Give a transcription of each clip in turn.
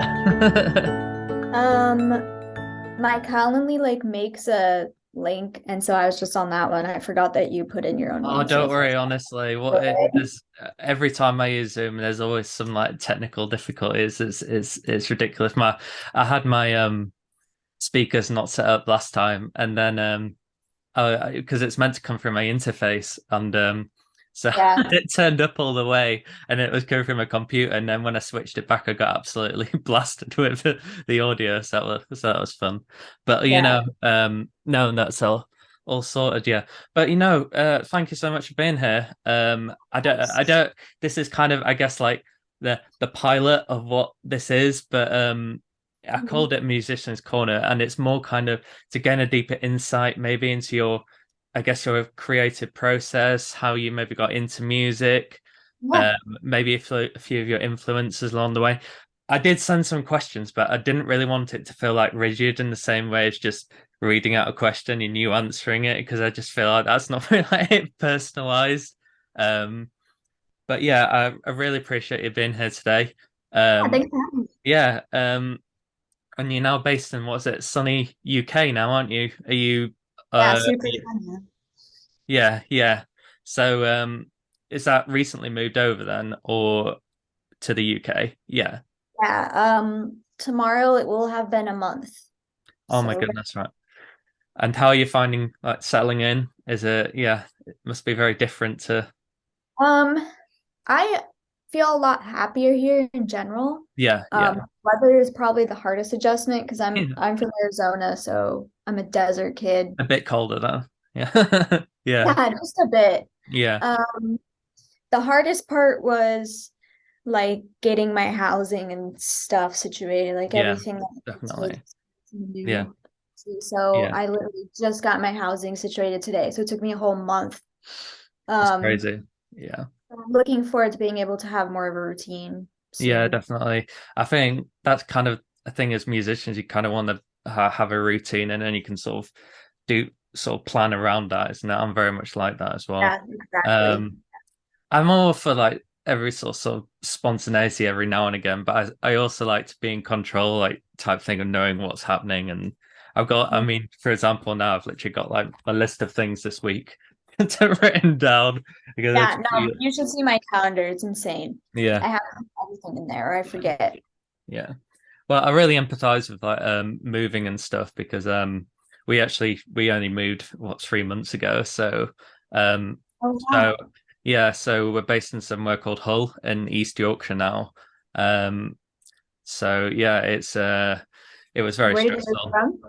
together? Um, my Calendly like makes a link, and so I was just on that one. I forgot that you put in your own Oh, one, so don't that's worry, honestly. okay. There's every time I use Zoom, there's always some like technical difficulties. It's ridiculous. I had my speakers not set up last time, and then because it's meant to come through my interface, and so Yeah, it turned up all the way, and it was coming from a computer, and then when I switched it back, I got absolutely blasted with the audio, so that was fun. But yeah. no, that's all sorted, yeah. But thank you so much for being here. I don't. This is kind of, I guess, like the pilot of what this is, but I Mhm. called it Musician's Corner, and it's more kind of to gain a deeper insight maybe into your, I guess, your creative process, how you maybe got into music, Yeah, maybe a few of your influences along the way. I did send some questions, but I didn't really want it to feel like rigid in the same way as just reading out a question and you answering it, because I just feel like that's not really like personalized. Um, but yeah, I really appreciate you being here today. yeah. Um, Thanks for having me. yeah, and you're now based in what's it, sunny UK now, aren't you? Are you Yeah, super fun. yeah, yeah. So is that recently moved over then or to the UK? Yeah. Yeah. Tomorrow it will have been a month. Oh my So, goodness, right. And how are you finding like settling in? Is it yeah, it must be very different to um, I feel a lot happier here in general. yeah, yeah. Weather is probably the hardest adjustment because I'm Yeah. I'm from Arizona, so I'm a desert kid. A bit colder though. Yeah. Yeah. Yeah, just a bit. Yeah. Um, the hardest part was like getting my housing and stuff situated, like Yeah. everything that Definitely. takes to Yeah. do. So Yeah. I literally just got my housing situated today. So it took me a whole month. It's Um, crazy. Yeah. I'm looking forward to being able to have more of a routine Yeah, soon. definitely. I think that's kind of a thing as musicians. You kind of want to have a routine, and then you can do sort of plan around that, isn't it? I'm very much like that as well. Yeah, exactly. Um, I'm all for like every sort of spontaneity every now and again, but I also like to be in control, like type thing of knowing what's happening. And I mean, for example, now I've literally got like a list of things this week to written down because I Yeah, just no, you should see my calendar. It's insane. yeah, I have everything in there, or I forget. yeah. Well, I really empathize with like moving and stuff because we only moved what 3 months ago. Um Oh, so wow. yeah, so we're based in somewhere called Hull in East Yorkshire now. Um so yeah, it was very Where did you move stressful. from?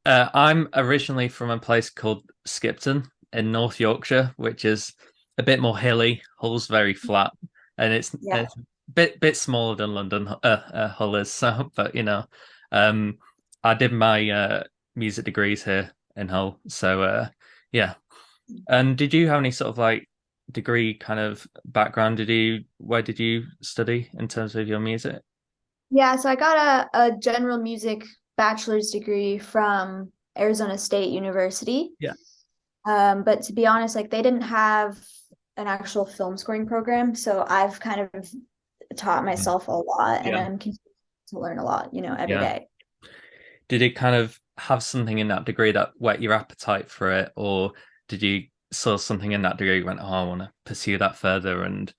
I'm originally from a place called Skipton in North Yorkshire, which is a bit more hilly. Hull's very flat, and Yeah. it's a bit smaller than London. Hull is so, but um, I did my music degrees here in Hull, so yeah. And did you have any sort of like degree kind of background? Where did you study in terms of your music? Yeah, so I got a general music bachelor's degree from Arizona State University. Yeah. But to be honest, like they didn't have an actual film scoring program, so I've kind of taught Mhm. myself a lot, and Yeah. I'm continuing to learn a lot, every Yeah. day. Did it kind of have something in that degree that whet your appetite for it, or did you saw something in that degree you went, oh, I want to pursue that further? And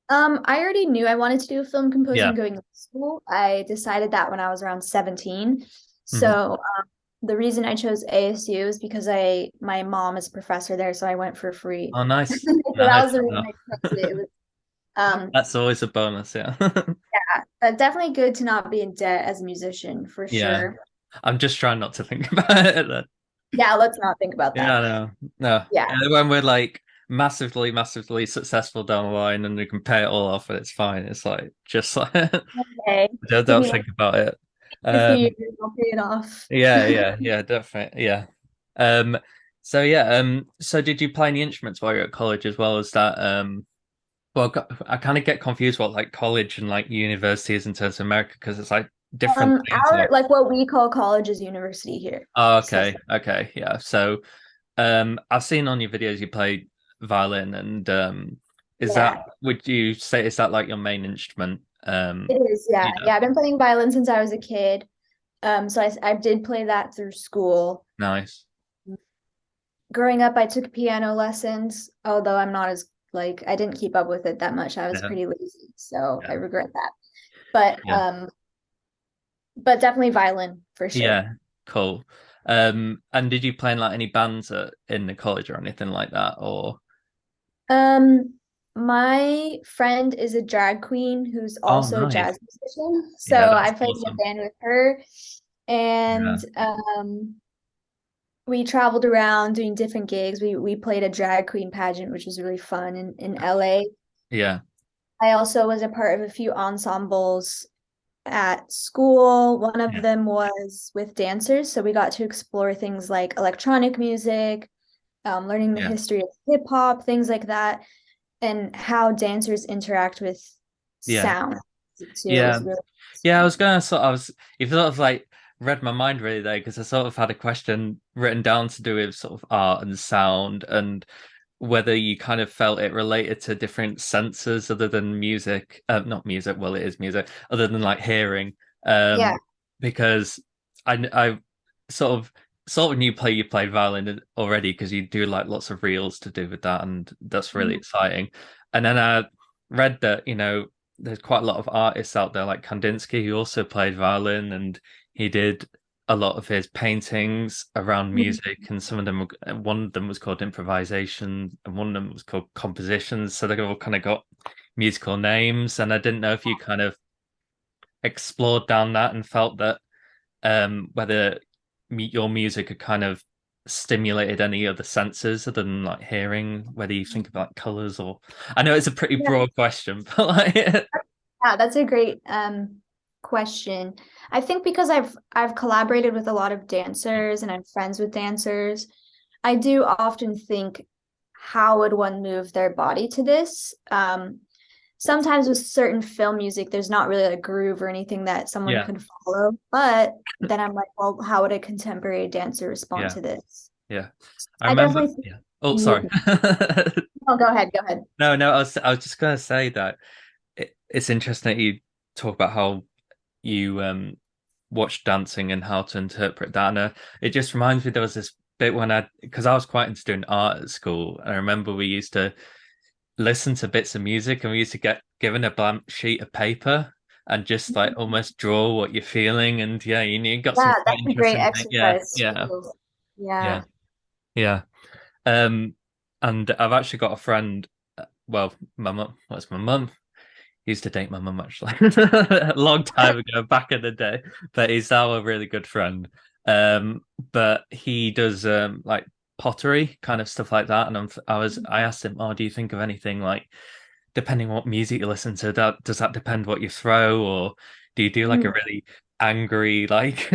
I already knew I wanted to do film yeah, composing going to school. I decided that when I was around 17. hmm So the reason I chose ASU is because my mom is a professor there, so I went for free. oh, nice, So that nice. was the reason I chose it. It was That's always a bonus, yeah. definitely good to not be in debt as a musician for Yeah, sure. I'm just trying not to think about it then. Yeah, let's not think about Yeah, that. no, no. Yeah. When we're like massively successful down the line and we can pay it all off and it's fine, it's like just like Okay. Give don't me like think about it. a few Um, years, I'll pay it off. yeah, definitely, yeah. Um, so did you play any instruments while you're at college as well as that? Well, I kind of get confused what like college and like university is in terms of America because it's like different things. Our like what we call college is university here. Oh, So okay, yeah. So, I've seen on your videos you play violin, and is that yeah. would you say is that like your main instrument? It is, yeah. Yeah, Yeah, I've been playing violin since I was a kid. So I did play that through school. nice. Growing up, I took piano lessons, although I'm not as like I didn't keep up with it that much. I was Yeah, pretty lazy, so I yeah, regret that. But yeah, but definitely violin for sure. yeah. Cool. And did you play in like any bands in the college or anything like that? Or Um, my friend is a drag queen who's oh, also a nice. jazz musician. So Yeah, I that's played in a awesome. band with her, Yeah, and we traveled around doing different gigs. We played a drag queen pageant, which was really fun in LA. yeah, I also was a part of a few ensembles at school. One of yeah, them was with dancers, so we got to explore things like electronic music, learning the yeah, history of hip hop, things like that, and how dancers interact with yeah, sound too. It yeah. was really Yeah, I interesting. was gonna sort of, you sort of like read my mind really there because I sort of had a question written down to do with sort of art and sound and whether you kind of felt it related to different senses other than music, not music, well, it is music, other than like hearing. Yeah. Because I sort of knew you played violin already because you do like lots of reels to do with that, and that's really Mhm. exciting. And then I read that, there's quite a lot of artists out there like Kandinsky who also played violin and he did a lot of his paintings around music, and some of them one of them was called improvisation and one of them was called compositions, so they all kind of got musical names. And I didn't know if you kind of explored down that and felt that whether your music had kind of stimulated any other senses other than like hearing, whether you think about colors or I know it's a pretty Yeah. broad question, but like Yeah, that's a great question. I think because I've collaborated with a lot of dancers and I'm friends with dancers, I do often think how would one move their body to this? Sometimes with certain film music, there's not really a groove or anything that someone yeah, could follow. But then I'm like, well, how would a contemporary dancer respond yeah, to this? yeah. I I remember, definitely think yeah. Oh, sorry. movement. Oh, go ahead, go ahead. No, no, I was just gonna say that it's interesting that you talk about how you watch dancing and how to interpret that. And it just reminds me there was this bit when because I was quite into doing art at school, and I remember we used to listen to bits of music and we used to get given a blank sheet of paper and just like almost draw what you're feeling. And yeah, you got some Yeah, quite that's a great interesting thing. Yeah, exercise yeah, too. yeah, Yeah. yeah. Um, and I've actually got a friend. Well, my mum. What's my mum? Used to date my mum actually a long time ago, back in the day. But he's now a really good friend. Um, but he does like pottery kind of stuff like that. And I asked him, "Oh, do you think of anything like depending what music you listen to? That does that depend what you throw, or do you do like a Mhm. really angry like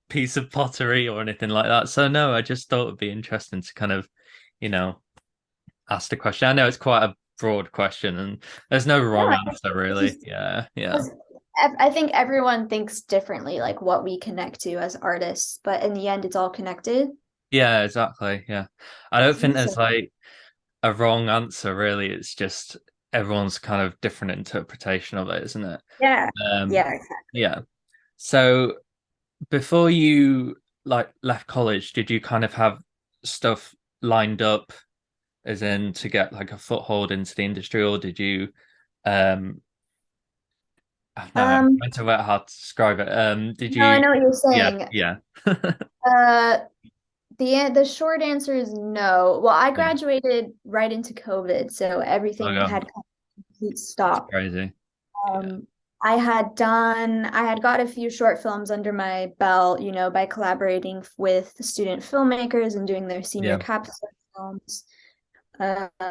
piece of pottery or anything like that?" So no, I just thought it'd be interesting to kind of, you know, ask the question. I know it's quite a broad question and there's no No, wrong answer it's really. just Yeah, yeah. because I think everyone thinks differently, like what we connect to as artists, but in the end, it's all connected. Yeah, exactly. Yeah. I don't think So there's like a wrong answer really. It's just everyone's kind of different interpretation of it, isn't it? yeah, Um, yeah, exactly. yeah. So before you like left college, did you kind of have stuff lined up as in to get like a foothold into the industry, or did you um no, I'm Um, trying to work out how to describe it. Did no, I you know what you're yeah, saying. yeah. Uh, the short answer is no. Well, I Yeah. graduated right into COVID, so Oh everything god, had come to a complete that's stop. crazy. Yeah. Um, I had got a few short films under my belt, by collaborating with student filmmakers and doing their senior Yeah. capstone films.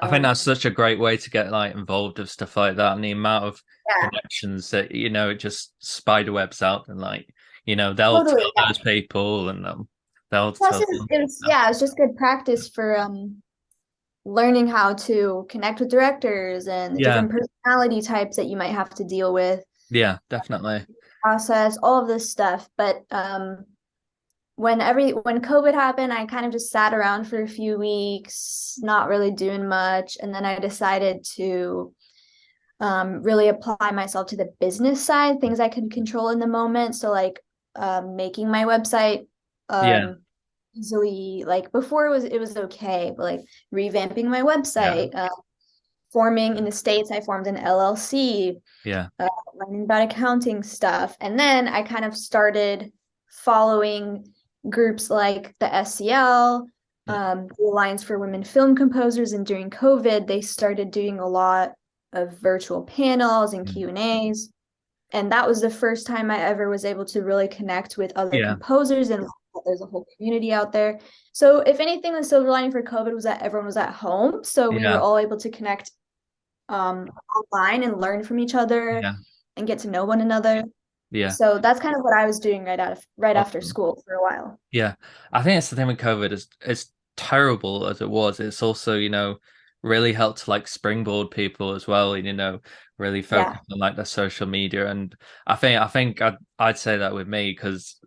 I think Um, that's such a great way to get like involved with stuff like that, and the amount of yeah, connections that it just spider webs out, and like they'll totally. tell Yeah. those people, and they'll Plus, tell them. yeah, it was just good practice for learning how to connect with directors and the Yeah, different personality types that you might have to deal with, yeah, definitely. process, all of this stuff. But when COVID happened, I kind of just sat around for a few weeks, not really doing much, and then I decided to really apply myself to the business side, things I could control in the moment. So like making my website Yeah. easily, like before it was okay, but like revamping my Yeah. website, forming in the States, I formed an LLC, Yeah. learning about accounting stuff. And then I kind of started following groups like the SCL, Yeah. the Alliance for Women Film Composers. And during COVID, they started doing a lot of virtual panels and Mm. Q&As. And that was the first time I ever was able to really connect with other Yeah. composers, and there's a whole community out there. So if anything, the silver lining for COVID was that everyone was at home. So we were Yeah. all able to connect online and learn from each other Yeah. and get to know one another. Yeah. So that's kind of what I was doing right after Awesome. school for a while. Yeah, I think it's the thing with COVID is as terrible as it was, it's also, really helped to like springboard people as well, and really Yeah. focus on like their social media. And I think I'd say that with me because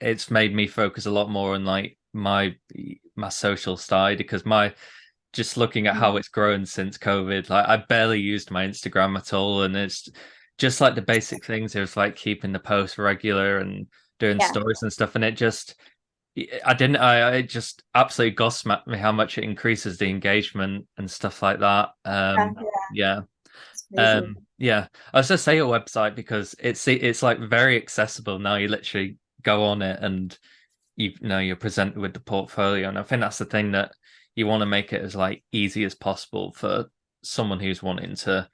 it's made me focus a lot more on like my social side because my just looking at how it's grown since COVID, like I barely used my Instagram at all, and it's just like the basic things. It was like keeping the posts regular and doing Yeah. stories and stuff, and it just absolutely gobsmacked me how much it increases the engagement and stuff like that. Yeah. Yeah. Yeah. It's crazy. Yeah. I was just say your website because it's like very accessible now. You literally go on it and you're presented with the portfolio. And I think that's the thing that you want to make it as like easy as possible for someone who's wanting to,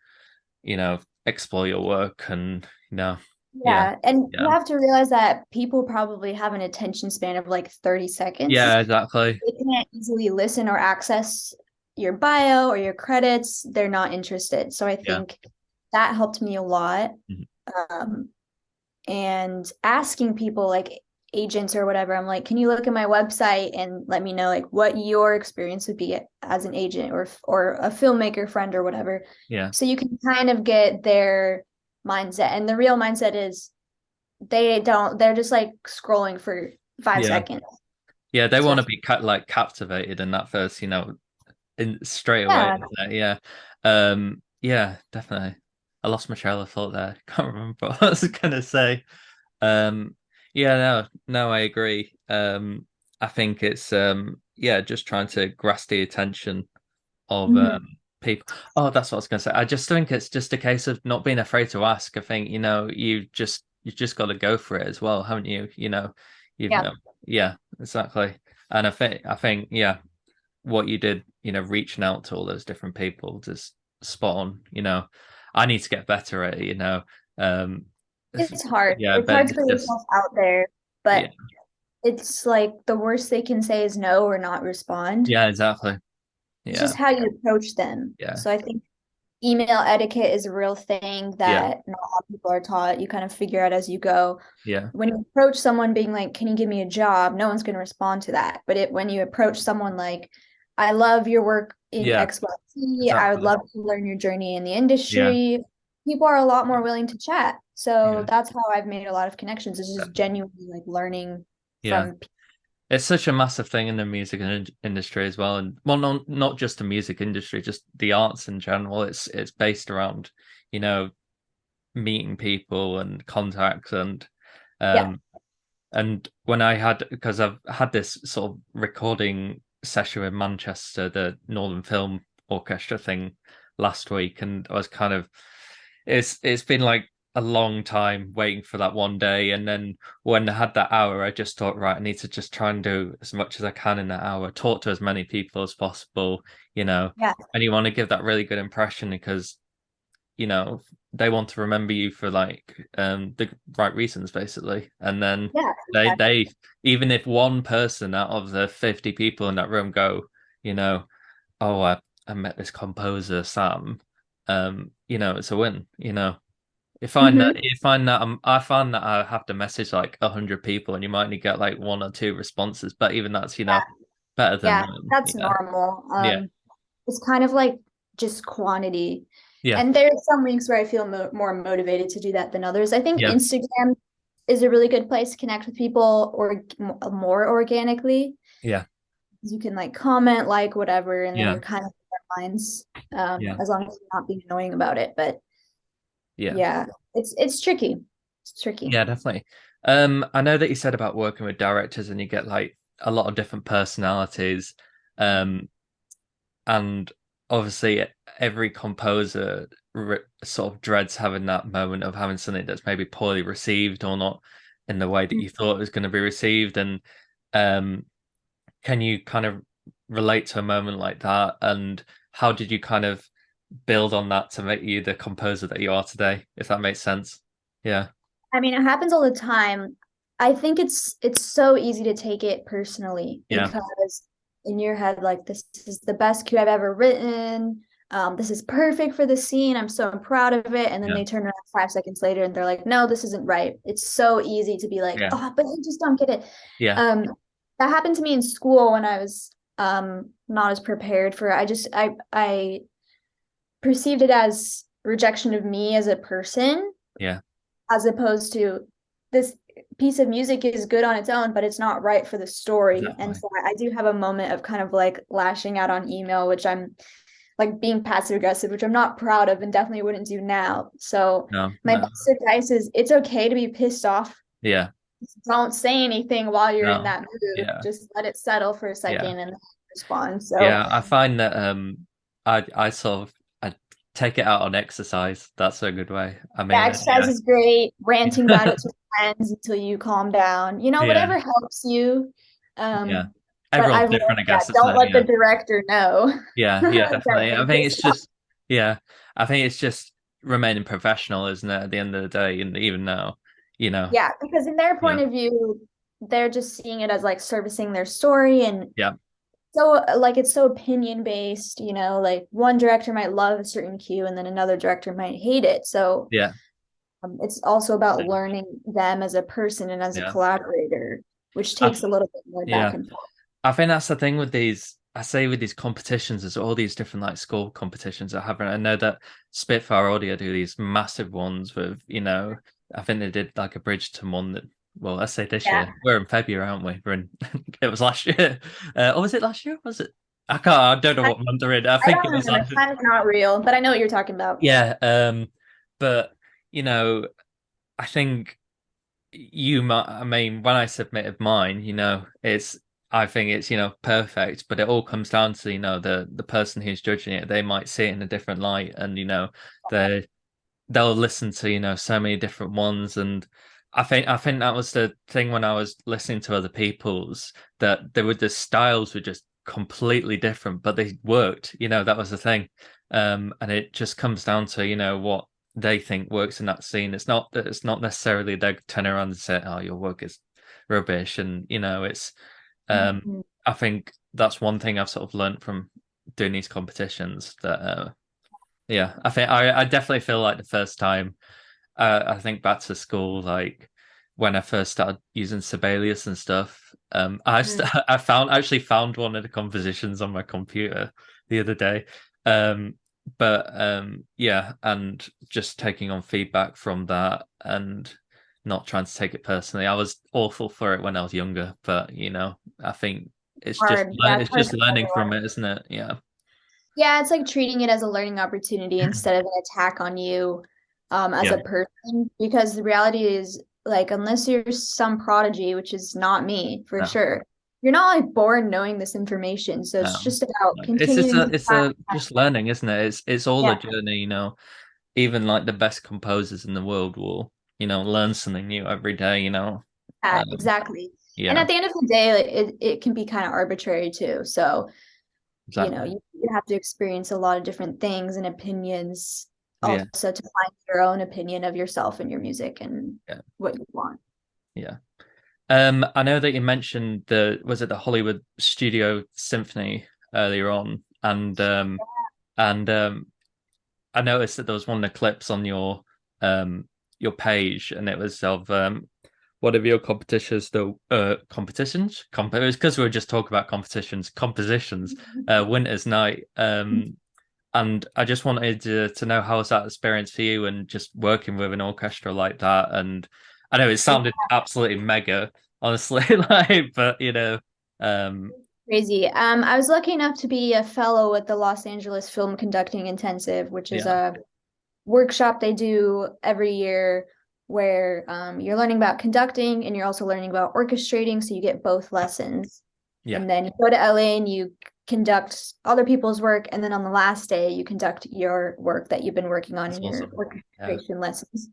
explore your work and yeah. Yeah. And you Yeah. have to realize that people probably have an attention span of like 30 seconds. Yeah, exactly. They can't easily listen or access your bio or your credits. They're not interested. So I Yeah. think that helped me a lot. Mhm. Um, and asking people like agents or whatever, I'm like, can you look at my website and let me know like what your experience would be as an agent or a filmmaker friend or whatever. Yeah. So you can kind of get their mindset. And the real mindset is they're just like scrolling for five Yeah. seconds. Yeah, they So want to be like captivated in that first, in straight away. yeah. Yeah. Yeah, definitely. I lost my trail of thought there. Can't remember what I was gonna say. Um, yeah, no, I agree. I think it's yeah, just trying to grasp the attention of Mhm. people. Oh, that's what I was gonna say. I just think it's just a case of not being afraid to ask. I think, you've just got to go for it as well, haven't you? You've Yeah. yeah, exactly. And I think, yeah, what you did, reaching out to all those different people, just spot on. I need to get better at it, Um, It's hard. yeah, It's but hard to put just yourself out there, yeah, but it's like the worst they can say is no or not respond. yeah, exactly. It's Yeah, just how you approach them. yeah, So I think email etiquette is a real thing yeah, that not a lot of people are taught. You kind of figure out as you go. yeah, When you approach someone being like, "Can you give me a job?" No one's going to respond to that. But when you approach someone like, "I love your work in yeah, XYZ. I would exactly. love to learn your journey in the Yeah, industry," people are a lot more willing to chat. So yeah, that's how I've made a lot of connections. It's just genuinely like learning yeah. from It's such a massive thing in the music industry as well, and well, not just the music industry, just the arts in general. It's based around, you know, meeting people and contacts yeah, um and when I had because I've had this sort of recording session in Manchester, the Northern Film Orchestra thing last week, and I was kind of it's been like a long time waiting for that one day, and then when I had that hour, I just thought, right, I need to just try and do as much as I can in that hour, talk to as many people as possible, yeah, and you want to give that really good impression because you know they want to remember you for like the right reasons basically, and then yeah, they exactly. even if one person out of the 50 people in that room go, you know oh, I met this composer Sam, it's a win. Hmm. I find that I have to message like 100 people and you might only get like one or two responses, but even that's Yeah, better than yeah, that's yeah, normal. yeah, It's kind of like just quantity. yeah, And there's some weeks where I feel more motivated to do that than others. I think yeah, Instagram is a really good place to connect with people or more organically. yeah, You can like comment, like whatever, and then yeah, you're kind of in their minds, yeah, as long as you're not being annoying about it. But Yeah. Yeah, it's tricky. It's tricky. Yeah, definitely. I know that you said about working with directors and you get like a lot of different personalities. Um, and obviously every composer sort of dreads having that moment of having something that's maybe poorly received or not in the way that you thought it was going to be received. And um, can you kind of relate to a moment like that? And how did you kind of build on that to make you the composer that you are today, if that makes sense? Yeah, I mean, it happens all the time. I think it's so easy to take it personally yeah, because in your head, like this is the best cue I've ever written. This is perfect for the scene. I'm so proud of it. And then yeah, they turn around 5 seconds later and they're like, no, this isn't right. It's so easy to be like, yeah, oh, but I just don't get it. yeah, Um, that happened to me in school when I was not as prepared for it. I perceived it as rejection of me as a person yeah, as opposed to this piece of music is good on its own, but it's not right for the story. And exactly. so I do have a moment of kind of like lashing out on email, which I'm like being passive aggressive, which I'm not proud of and definitely wouldn't do now. So No, my no, best advice is it's okay to be pissed off. yeah, Don't say anything while you're in no, that mood. yeah, Just let it settle for a yeah. second and then respond. So Yeah, I find that I sort of I take it out on exercise. That's a good way. I yeah, mean, exercise is great. Ranting about yeah. it to friends until you calm down. Yeah, Whatever helps you. yeah. But Everyone's I've learned different, I that guess, isn't don't it? let the Yeah. director know Yeah, yeah, that definitely. you're I think it's pissed off. just yeah. I think it's just remaining professional, isn't it, at the end of the day, and even now, you know. Yeah, because in their Yeah. point of view, they're just seeing it as like servicing their story and Yeah. so like it's so opinion based, like one director might love a certain cue and then another director might hate it. So Yeah. it's also about learning them as a person and as a Yeah. collaborator, which I, takes a little bit more back yeah. and forth. I think that's the thing with these. I say with these competitions, there's all these different like school competitions that happen. I know that Spitfire Audio do these massive ones with, I think they did like a Bridgeton one that, well, let's say this Yeah. year. We're in February, aren't we? We're in, it was last year. Or was it last year? Was it? I don't know I, what month they're in. I I think don't it was remember. last year. Time's not real, but I know what you're talking about. Yeah. But, you know, I think I mean, when I submitted mine, I think it's, perfect, but it all comes down to, the person who's judging it. They might see it in a different light and, they they'll listen to, so many different ones. And I think that was the thing when I was listening to other people's, that the styles were just completely different, but they worked, that was the thing. And it just comes down to, what they think works in that scene. It's not necessarily they turn around and say, oh, your work is rubbish. And, it's Mhm. I think that's one thing I've sort of learned from doing these competitions, that yeah, I think I definitely feel like the first time I think back to school, like when I first started using Sibelius and stuff. I actually found one of the compositions on my computer the other day. Um, but yeah, and just taking on feedback from that and not trying to take it personally. I was awful for it when I was younger, but I think Hard. Yeah, it's it's hard just for learning from everyone. it, isn't it? Yeah, Yeah, it's like treating it as a learning opportunity instead of an attack on you as yeah, a person. Because the reality is, like, unless you're some prodigy, which is not me for no. sure, you're not like born knowing this information. So it's No, just about no. It's just continuing a, to it's a practice. just learning, isn't it? It's all a Yeah, journey, Even like the best composers in the world will, learn something new every day, Um, exactly. And yeah, at the end of the day, like, it can be kind of arbitrary too. So exactly. you have to experience a lot of different things and opinions Yeah, also to find your own opinion of yourself and your music and yeah, what you want. yeah. I know that you mentioned was it the Hollywood Studio Symphony earlier on, and I noticed that there was one of the clips on your page, and it was of one of your competitions, the competitions, it was because we were just talking about competitions, compositions, Winter's Night. And I just wanted to know, how was that experience for you, and just working with an orchestra like that. And I know it sounded absolutely mega, honestly, like, but um, Crazy. I was lucky enough to be a fellow with the Los Angeles Film Conducting Intensive, which is yeah, workshop they do every year where you're learning about conducting and you're also learning about orchestrating. So you get both lessons. Yeah. And then you go to LA and you conduct other people's work. And then on the last day, you conduct your work that you've been working on That's in your awesome. Yeah. orchestration lessons.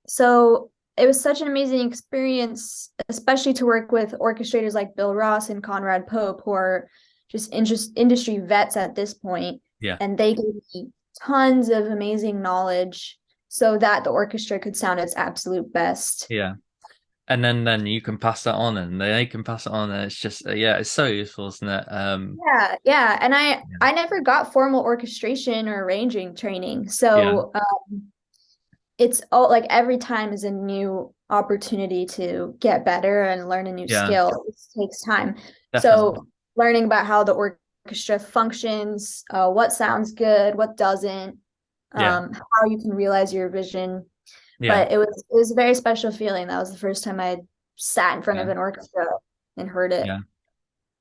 So it was such an amazing experience, especially to work with orchestrators like Bill Ross and Conrad Pope, who are just industry vets at this point. Yeah. And they gave me tons of amazing knowledge so that the orchestra could sound its absolute best. Yeah. And then you can pass that on and they can pass it on and it's just yeah, it's so useful, isn't it? Yeah, yeah. And I Yeah. I never got formal orchestration or arranging training. Yeah. So it's all like every time is a new opportunity to get better and learn a new Yeah. skill. It takes time. Definitely. So learning about how the orchestra functions, what sounds good, what doesn't, Yeah. how you can realize your vision. Yeah. But it was a very special feeling. That was the first time I sat in front of Yeah. an orchestra and heard it. Yeah.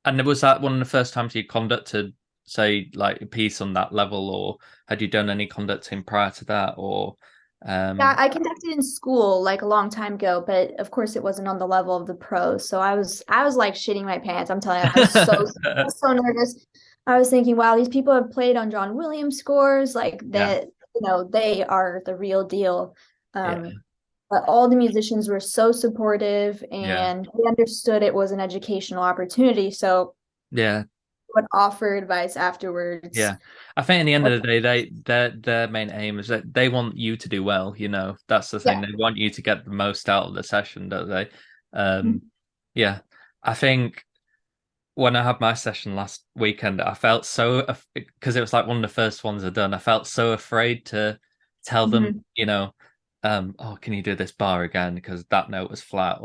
And was that one of the first times you conducted, say, like a piece on that level, or had you done any conducting prior to that, or Yeah, um I conducted in school like a long time ago, but of course it wasn't on the level of the pros. So I was like shitting my pants. I'm telling you, I was so nervous. I was thinking, wow, these people have played on John Williams scores, like Yeah. that, they are the real deal. Yeah. But all the musicians were so supportive Yeah. and they understood it was an educational opportunity. So Yeah. would offer advice afterwards. Yeah. I think in the end of the day, their main aim is that they want you to do well, you know. That's the thing. Yeah. They want you to get the most out of the session, don't they? Yeah. I think when I had my session last weekend, I felt so because it was like one of the first ones I'd done. I felt so afraid to tell them, Mhm. oh, can you do this bar again? Because that note was flat,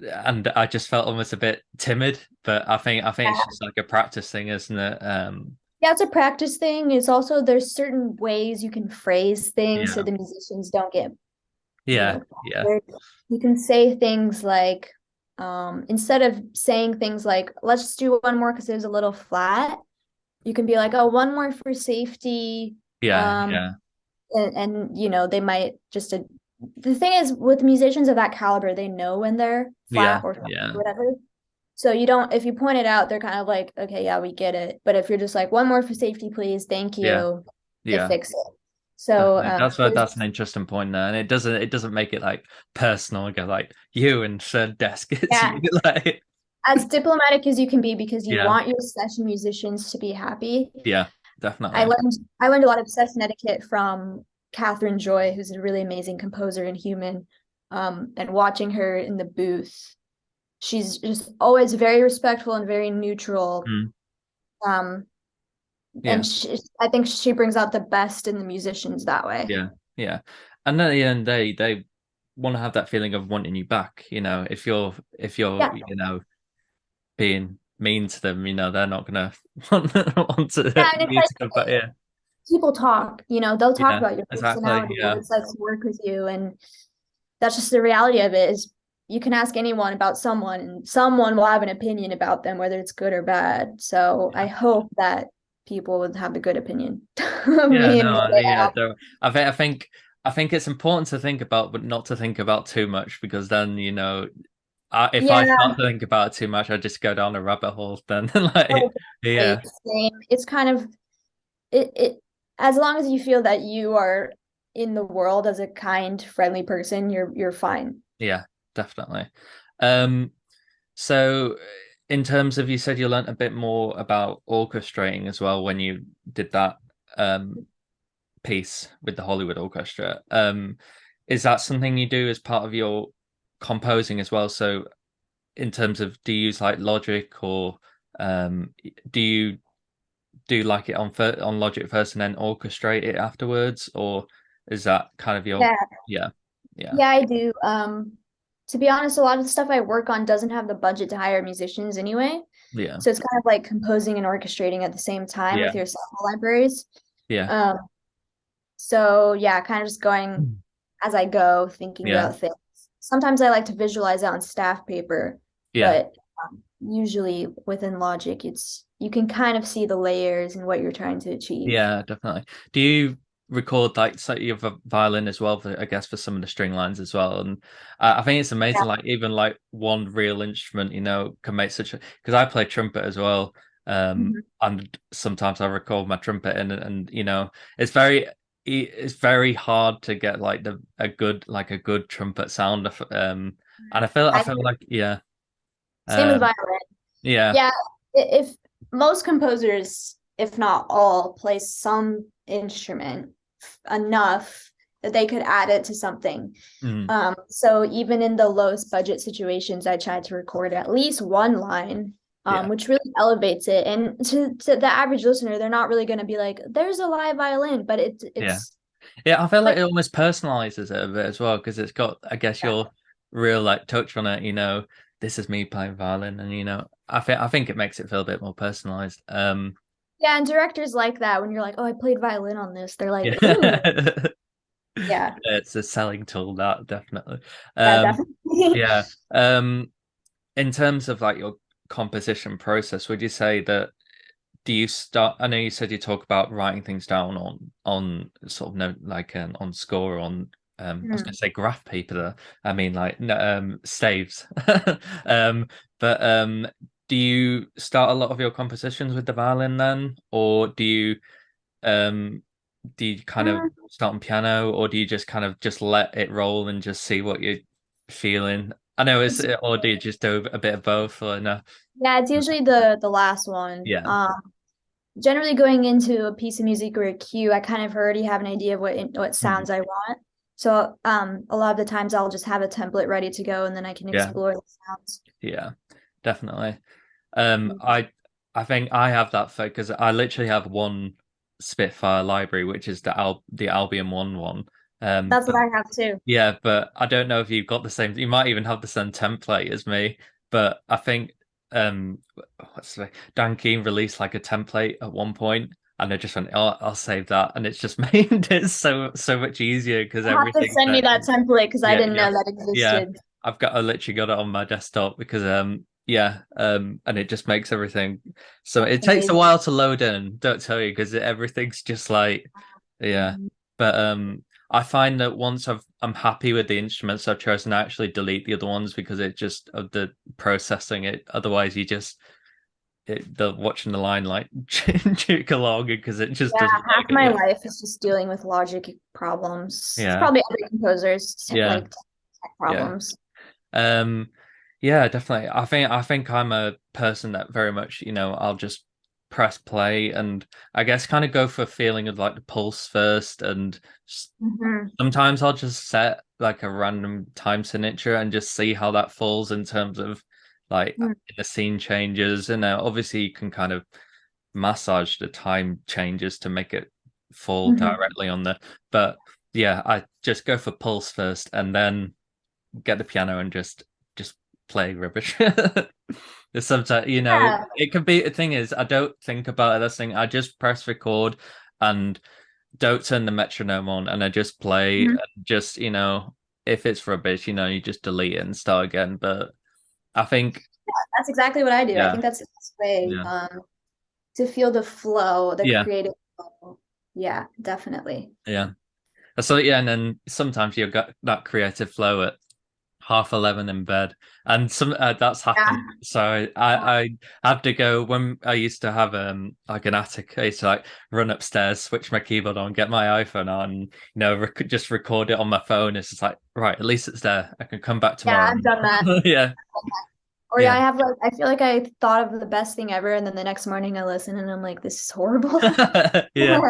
and I just felt almost a bit timid. But I think it's just like a practice thing, isn't it? Yeah, it's a practice thing. It's also there's certain ways you can phrase things so Yeah, the musicians don't get, yeah, yeah, bothered. You can say things like, instead of saying things like, let's just do one more because it was a little flat, you can be like, oh, one more for safety. yeah, Um, yeah, and they might just the thing is with musicians of that caliber, they know when they're flat yeah, or yeah, whatever. So you don't, if you point it out, they're kind of like, okay, yeah, we get it. But if you're just like, one more for safety, please, thank yeah, you, they yeah. fix it. So Definitely. That's an interesting point there, and it doesn't make it like personal. Go like you and third desk. It's yeah, you like as diplomatic as you can be because you yeah, want your session musicians to be happy. yeah, I definitely. learned I learned a lot of session etiquette from Catherine Joy, who's a really amazing composer and human. And watching her in the booth, she's just always very respectful and very neutral. Mm, Um, yeah. and I think she brings out the best in the musicians that way. Yeah, yeah. And then at the end, they want to have that feeling of wanting you back. If you're Yeah, being mean to them, they're not gonna want yeah, to and it's you like to come back. Yeah, people talk, they'll talk yeah, about your exactly. personality, what Yeah, it's like to work with you, and that's just the reality of it. Is you can ask anyone about someone, and someone will have an opinion about them, whether it's good or bad. So I yeah, hope that people would have a good opinion of yeah. me and No, what they yeah. have. I think it's important to think about, but not to think about too much because then if I Yeah, start to think about it too much, I just go down a rabbit hole. Then like, totally yeah, same. It's kind of it as long as you feel that you are in the world as a kind, friendly person, you're fine. yeah, definitely. Um, So, in terms of you said you learnt a bit more about orchestrating as well when you did that um, piece with the Hollywood Orchestra. Is that something you do as part of your composing as well? So, in terms of do you use like Logic or um, do you do like it on Logic first and then orchestrate it afterwards, or is that kind of your Yeah, yeah, yeah, yeah, I do. To be honest, a lot of the stuff I work on doesn't have the budget to hire musicians anyway. yeah, So it's kind of like composing and orchestrating at the same time yeah, with your sample libraries. yeah, Um, so yeah, kind of just going Mm. as I go, thinking yeah, about things. Sometimes I like to visualize it on staff paper, yeah. but usually within Logic, you can kind of see the layers and what you're trying to achieve. Yeah, definitely. Do you? record like so you have a violin as well for I guess for some of the string lines as well, and I think it's amazing like even like one real instrument can make such a because I play trumpet as well, Mhm. and sometimes I record my trumpet and it's very it's very hard to get like the a good trumpet sound and I I feel like Same with um violin. yeah Yeah, if most composers, if not all, play some instrument enough that they could add it to something. mm, So even in the lowest budget situations, I tried to record at least one line, yeah which really elevates it. And to the average listener, they're not really going to be like, "There's a live violin," but yeah. it's Yeah, I feel like like it almost personalizes it a bit as well because it's got, I guess, your real like touch on it. This is me playing violin, and I think it makes it feel a bit more personalized. yeah, and directors like that when you're like, "Oh, I played violin on this." They're like, Yeah, "Ooh, yeah, it's a selling tool that definitely. yeah, Um, definitely." yeah. In terms of like your composition process, would you say that do you start? I know you said you talk about writing things down on sort of note like on score or on I was going to say graph paper there. I mean like no, staves. um but do you start a lot of your compositions with the violin then, or um do you kind of Hmm. start on piano, or do you just kind of just let it roll and just see what you're feeling? I know It's or do you just do a bit of both or no? Yeah, it's usually the last one. Yeah. Generally going into a piece of music or a cue, I kind of already have an idea of what Mhm. sounds I want. So a lot of the times I'll just have a template ready to go and then I can Yeah. explore the sounds. Yeah. Definitely. I think I have that because I literally have one Spitfire library, which is the Albion one. That's what But I have too. yeah, but I don't know if you've got the same. You might even have the same template as me. But I think Dan Keane released like a template at one point, and I just went, oh, I'll save that, and it's just made it so much easier because You'll have to everything's send me there. that template because I Yeah, didn't yeah, know that yeah. existed. I literally got it on my desktop because and it just makes everything so That's it takes a amazing. while to load in, don't tell you, because everything's just like yeah. But I find that once I'm happy with the instruments I've chosen, I actually delete the other ones because it just of the processing it. Otherwise the watching the line like juke along because it just Yeah, doesn't half make it. my Yeah. life is just dealing with logic problems. It's Yeah. probably every composer's Yeah. like tech Yeah. problems. Um, yeah, definitely. I think I'm a person that very much, I'll just press play and I guess kind of go for a feeling of like the pulse first, and Mhm. sometimes I'll just set like a random time signature and just see how that falls in terms of like the scene changes. And obviously you can kind of massage the time changes to make it fall Mhm. directly on but yeah, I just go for pulse first and then get the piano and just play rubbish. Sometimes, Yeah. it could be the thing is I don't think about it. This thing I just press record and don't turn the metronome on, and I just play Mhm. and just if it's rubbish, you just delete it and start again. But I think That's exactly what I do. I yeah, think that's the best way yeah, to feel the flow, the yeah, creative flow. Yeah, definitely. yeah. So yeah, and then sometimes you've got that creative flow at 11:30 in bed, and that's Yeah. happened. So I have to go when I used to have like an attic. I used to like run upstairs, switch my keyboard on, get my iPhone on, and just record it on my phone. It's just like right, at least it's there. I can come back Yeah, tomorrow. I've done that. Yeah, Or yeah, yeah, I have like I feel like I thought of the best thing ever, and then the next morning I listen and I'm like, this is horrible. yeah.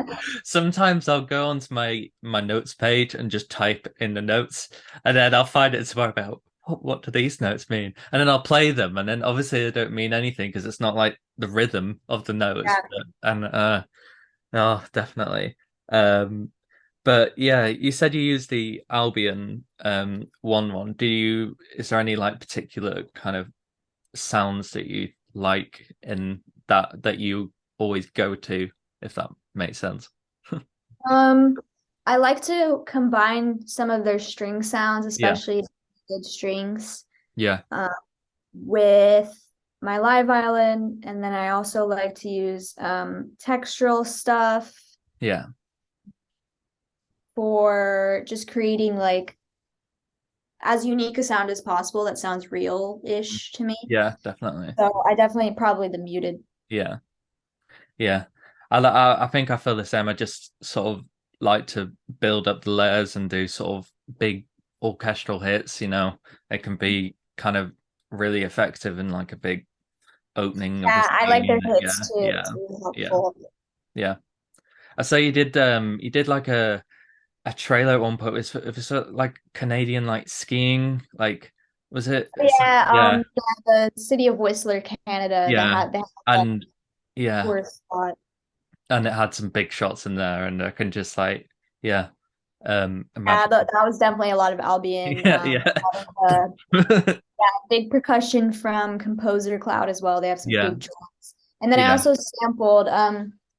Sometimes I'll go onto my notes page and just type in the notes, and then I'll find it tomorrow about what do these notes mean, and then I'll play them, and then obviously they don't mean anything because it's not like the rhythm of the notes. Yeah. And no, definitely. Um, but yeah, you said you use the Albion one. Is there any like particular kind of sounds that you like in that you always go to, if that makes sense? Um, I like to combine some of their string sounds, Yeah, especially good strings, yeah, uh, with my live violin, and then I also like to use textural stuff. yeah, for just creating like as unique a sound as possible that sounds real-ish to me. Yeah, definitely. So I definitely probably the muted. Yeah, yeah. I think I feel the same. I just sort of like to build up the layers and do sort of big orchestral hits. It can be kind of really effective in like a big opening of a Yeah, I like scene. their Yeah, hits too. yeah, It's really yeah, helpful. yeah. I say you did like a trailer at one point. It was like Canadian like skiing. Like was it? Yeah, Yeah, yeah, the city of Whistler, Canada, yeah, they had that and yeah, tourist spot. and it had some big shots in there, and I can just like yeah, Yeah, imagine. that was definitely a lot of Albion. Yeah, A yeah, lot of, big percussion from Composer Cloud as well. They have some yeah, big drums. And then I yeah. also sampled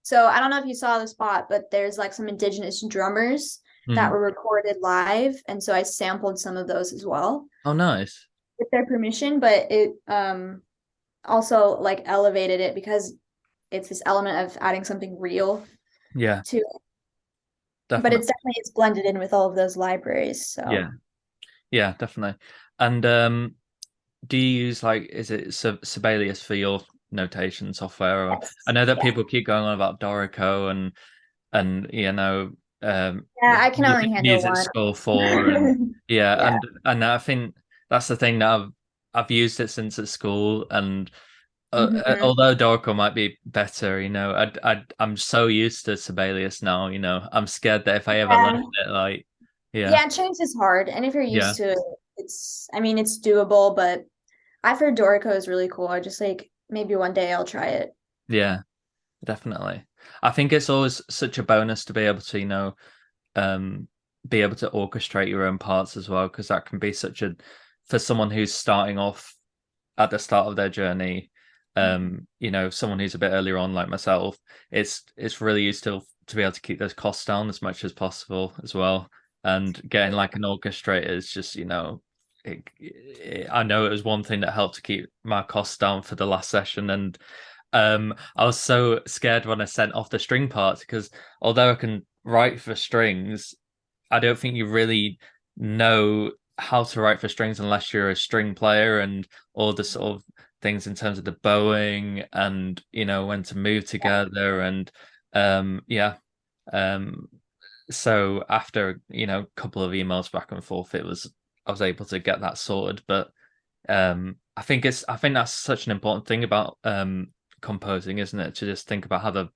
so I don't know if you saw the spot, but there's like some indigenous drummers that Mm. were recorded live, and so I sampled some of those as well Oh, nice. with their permission, but it also like elevated it because it's this element of adding something real Yeah, to it. But definitely. it's blended in with all of those libraries. Yeah, So yeah, definitely. And do you use like is it Sibelius for your notation software? Or I yes. know that Yeah. people keep going on about Dorico and Yeah, I can only handle music one. score for and yeah, Yeah. and I think that's the thing that I've used it since at school and Hmm. although Dorico might be better, I'm so used to Sibelius now. I'm scared that if I ever learn Yeah. it, like yeah, Yeah, change is hard. And if you're yeah, used to it, I mean, it's doable, but I've heard Dorico is really cool. I just like maybe one day I'll try it. yeah. Definitely. I think it's always such a bonus to be able to, um, be able to orchestrate your own parts as well, because that can be for someone who's starting off at the start of their journey, someone who's a bit earlier on like myself, it's really useful to be able to keep those costs down as much as possible as well. And getting like an orchestrator is just, I know it was one thing that helped to keep my costs down for the last session, and I was so scared when I sent off the string parts because although I can write for strings, I don't think you really know how to write for strings unless you're a string player and all the sort of things in terms of the bowing and when to move together and yeah. Um so after a couple of emails back and forth, I was able to get that sorted. But I think that's such an important thing about composing, isn't it? To just think about how the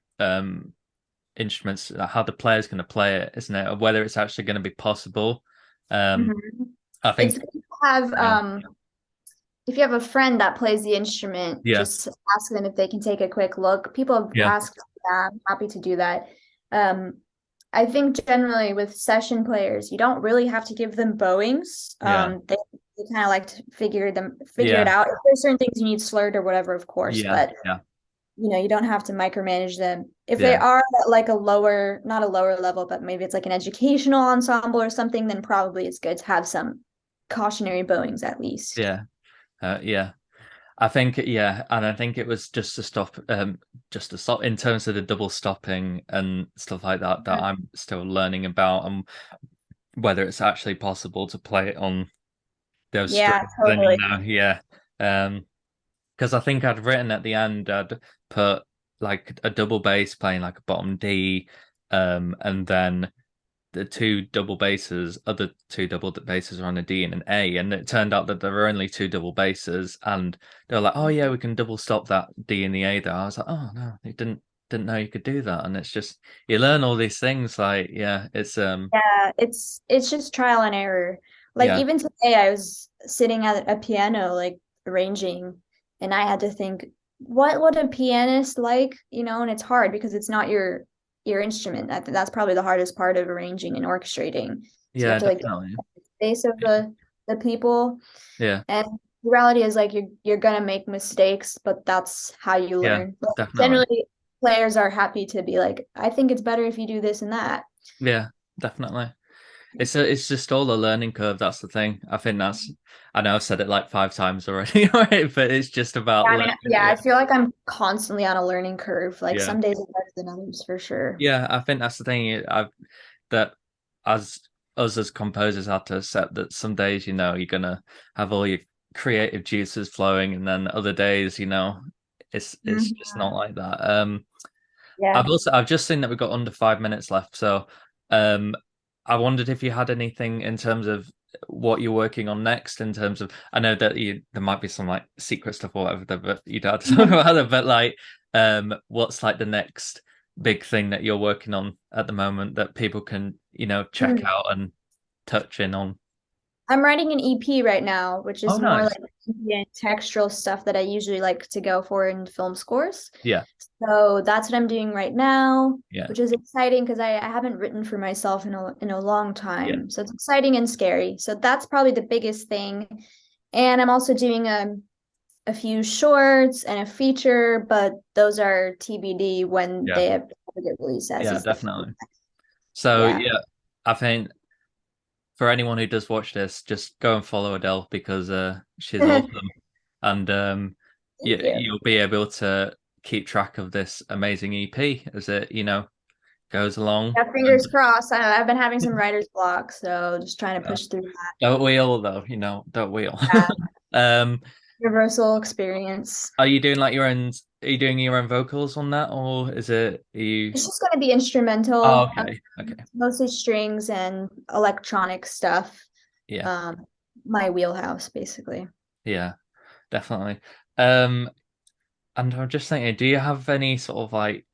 instruments, how the player's going to play it, isn't it? Or whether it's actually going to be possible. Um, Mhm. I It's think, good to have yeah, if you have a friend that plays the instrument, yeah, just ask them if they can take a quick look. People have yeah, asked, yeah, I'm happy to do that. Um, I think generally with session players, you don't really have to give them bowings. yeah, They kind of like to figure it yeah, out. If there's certain things you need slurred or whatever, of course, yeah, but yeah, you don't have to micromanage them. If they yeah, are at like a lower, not a lower level, but maybe it's like an educational ensemble or something, then probably it's good to have some cautionary bowings at least. yeah, yeah. I think yeah, and I think it was just to stop in terms of the double stopping and stuff like that that I'm still learning about and whether it's actually possible to play it on those Yeah, strings. Then totally. yeah, because I think I'd written at the end I'd put like a double bass playing like a bottom D, and then the other two double basses are on a D and an A, and it turned out that there were only two double basses, and they were like, "Oh yeah, we can double stop that D and the A there." I was like, "Oh no, you didn't know you could do that," and it's just you learn all these things. Like, yeah, it's Yeah, it's just trial and error. Like yeah, even today I was sitting at a piano like arranging and I had to think what would a pianist like, and it's hard because it's not your instrument. That's probably the hardest part of arranging and orchestrating. So you have yeah, to like get definitely, the space of the people. yeah, And the reality is like you're gonna make mistakes, but that's how you yeah, learn. But definitely, generally players are happy to be like, I think it's better if you do this and that. yeah, definitely. It's just all a learning curve. That's the thing. I know I've said it like five times already, right? But it's just about Yeah, I mean, learning yeah, it. I feel like I'm constantly on a learning curve. Like Yeah. some days are better than others for sure. Yeah, I think that's the thing. That as us as composers have to accept that some days, you're gonna have all your creative juices flowing, and then other days, it's just not Mhm. like that. Yeah. I've just seen that we've got under 5 minutes left, so um, I wondered if you had anything in terms of what you're working on next. In terms of, I know that there might be some like secret stuff or whatever that you don't have to talk about it, but like, what's like the next big thing that you're working on at the moment that people can, check Hmm. out and touch in on? I'm writing an EP right now, which Oh, is more nice. like ambient textural stuff that I usually like to go for in film scores. Yeah, So that's what I'm doing right now, yeah, which is exciting because I haven't written for myself in a long yeah, time. So it's exciting and scary. So that's probably the biggest thing. And I'm also doing a few shorts and a feature, but those are TBD when yeah, they have to get released as yeah, is the definitely. So yeah. yeah, I think for anyone who does watch this, just go and follow Adele because she's Thank awesome, and you. you'll be able to keep track of this amazing EP as it goes along. Yeah, fingers crossed. I've been having some writer's block, so just trying to Uh, push through that. don't we all though? Don't we all? Yeah, um, universal experience. are you doing like your own? Are you doing your own vocals on that, or is it are you? It's just going to be Oh, instrumental, okay, okay, mostly strings and electronic stuff. yeah, Um, my wheelhouse, basically. yeah, definitely. Um, and I'm just thinking, do you have any sort of like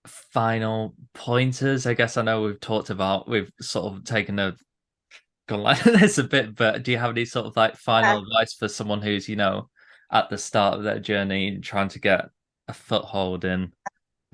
final pointers? I guess I know we've sort of taken a gone like this a bit, but do you have any sort of like Yeah. final advice for someone who's, at the start of their journey and trying to get a foothold in?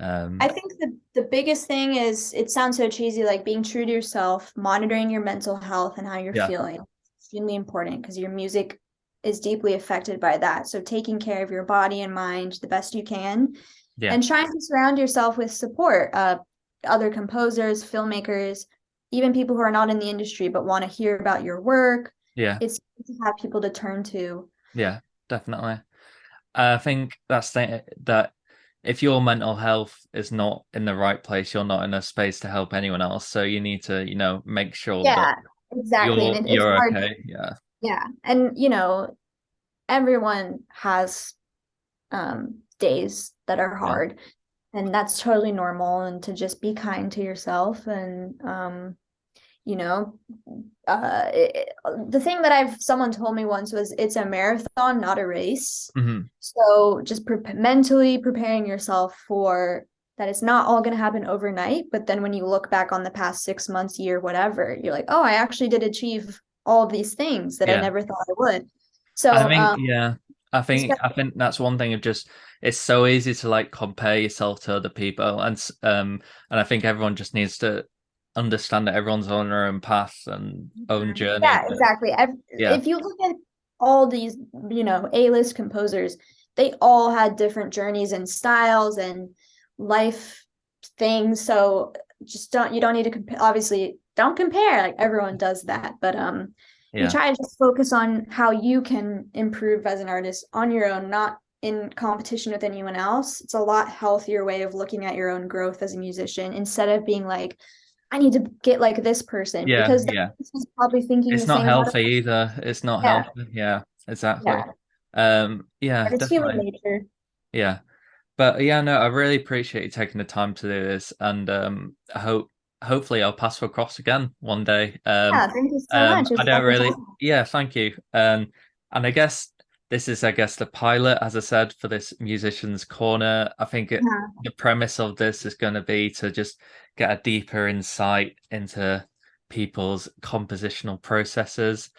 I Um, think the biggest thing is it sounds so cheesy, like being true to yourself, monitoring your mental health and how you're yeah, feeling. It's extremely important because your music is deeply affected by that. So taking care of your body and mind the best you can yeah, and trying to surround yourself with support, other composers, filmmakers, even people who are not in the industry but want to hear about your work. yeah, It's good to have people to turn to. yeah, definitely. I think that if your mental health is not in the right place, you're not in a space to help anyone else. So you need to, make sure that Yeah, exactly. And it's you're hard. okay. Yeah, Yeah. And, everyone has days that are yeah, hard, and that's totally normal. And to just be kind to yourself and, you know, the thing that someone told me once was it's a marathon, not a race. hmm, So just mentally preparing yourself for that it's not all going to happen overnight. But then when you look back on the past 6 months, year, whatever, you're like, oh, I actually did achieve all of these things that I yeah. never thought I would. I So, think, yeah, just I think that's one thing of just it's so easy to like compare yourself to other people, and I think everyone just needs to understand that everyone's on their own path and own journey. yeah, But exactly. yeah, If you look at all these, A-list composers, they all had different journeys and styles and life things. So just you don't need to compare. Obviously, don't compare. Like everyone does that, but you yeah, try to just focus on how you can improve as an artist on your own, not in competition with anyone else. It's a lot healthier way of looking at your own growth as a musician instead of being like, I need to get like this person yeah, because that yeah. person's probably thinking the It's not same about healthy it. either. It's not Yeah, healthy. Yeah, exactly. yeah. Yeah, And it's human definitely. nature. Yeah. But yeah, no, I really appreciate you taking the time to do this, and hopefully I'll pass across again one day. Yeah, thank you so much. It I was don't lovely really, talking. yeah, thank you. And I guess this is, I guess, the pilot, as I said, for this musician's corner. I think Yeah, the premise of this is going to be to just get a deeper insight into people's compositional processes.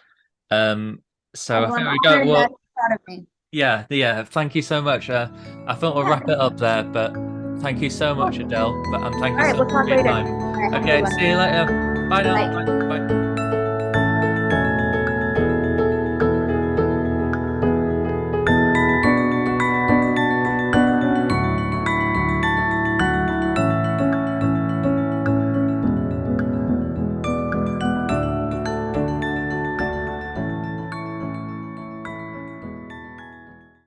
Um, so I well, think I'm we go. honored that Well, you're proud of me. yeah, yeah. Thank you so much. I thought we'll Yeah, wrap thank it up you. there, but thank you so Cool. much, Adele. And thank All you right, so we'll much talk for your later. time. All right, have a good Okay, see you one. later. Bye now. Bye. Bye. Bye.